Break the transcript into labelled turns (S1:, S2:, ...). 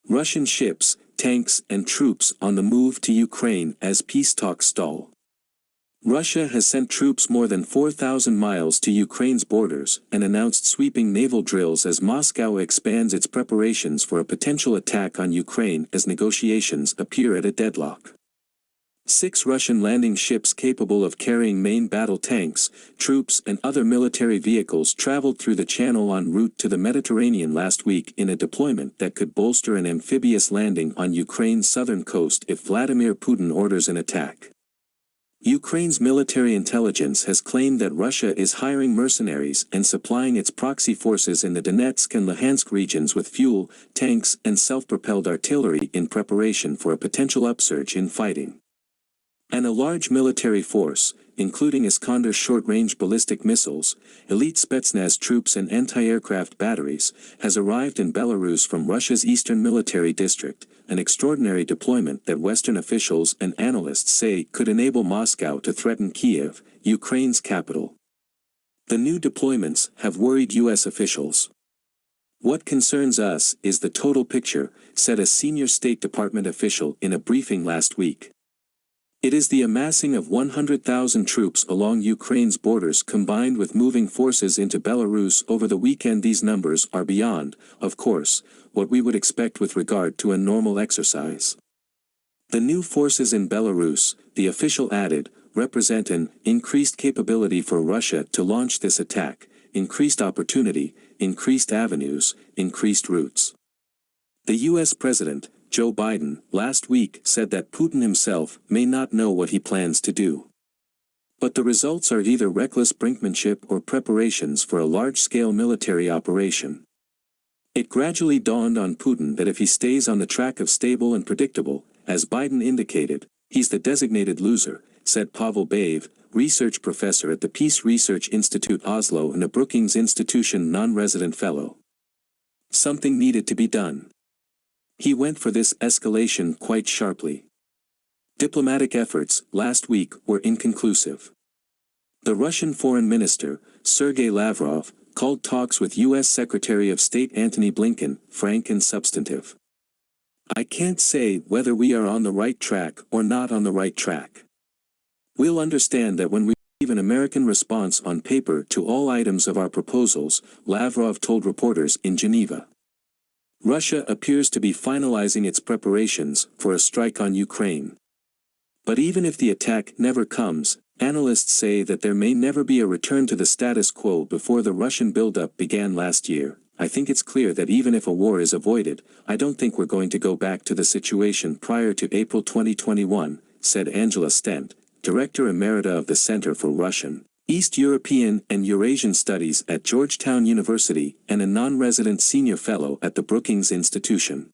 S1: Russian ships, tanks and troops on the move to Ukraine as peace talks stall. Russia has sent troops more than 4,000 miles to Ukraine's borders and announced sweeping naval drills as Moscow expands its preparations for a potential attack on Ukraine as negotiations appear at a deadlock. 6 Russian landing ships capable of carrying main battle tanks, troops and other military vehicles traveled through the channel en route to the Mediterranean last week in a deployment that could bolster an amphibious landing on Ukraine's southern coast if Vladimir Putin orders an attack. Ukraine's military intelligence has claimed that Russia is hiring mercenaries and supplying its proxy forces in the Donetsk and Luhansk regions with fuel, tanks and self-propelled artillery in preparation for a potential upsurge in fighting. And a large military force, including Iskander short-range ballistic missiles, elite Spetsnaz troops and anti-aircraft batteries, has arrived in Belarus from Russia's eastern military district, an extraordinary deployment that Western officials and analysts say could enable Moscow to threaten Kiev, Ukraine's capital. The new deployments have worried U.S. officials. "What concerns us is the total picture," said a senior State Department official in a briefing last week. It is the amassing of 100,000 troops along Ukraine's borders combined with moving forces into Belarus over the weekend. These numbers are beyond, of course, what we would expect with regard to a normal exercise. The new forces in Belarus, the official added, represent an increased capability for Russia to launch this attack, increased opportunity, increased avenues, increased routes. The U.S. President, Joe Biden, last week said that Putin himself may not know what he plans to do. But the results are either reckless brinkmanship or preparations for a large-scale military operation. It gradually dawned on Putin that if he stays on the track of stable and predictable, as Biden indicated, he's the designated loser, said Pavel Bave, research professor at the Peace Research Institute Oslo and a Brookings Institution non-resident fellow. Something needed to be done. He went for this escalation quite sharply. Diplomatic efforts last week were inconclusive. The Russian Foreign Minister, Sergei Lavrov, called talks with U.S. Secretary of State Antony Blinken frank and substantive. "I can't say whether we are on the right track or not on the right track. We'll understand that when we receive an American response on paper to all items of our proposals," Lavrov told reporters in Geneva. Russia appears to be finalizing its preparations for a strike on Ukraine. But even if the attack never comes, analysts say that there may never be a return to the status quo before the Russian buildup began last year. "I think it's clear that even if a war is avoided, I don't think we're going to go back to the situation prior to April 2021, said Angela Stent, Director Emerita of the Center for Russian, East European and Eurasian Studies at Georgetown University and a non-resident senior fellow at the Brookings Institution.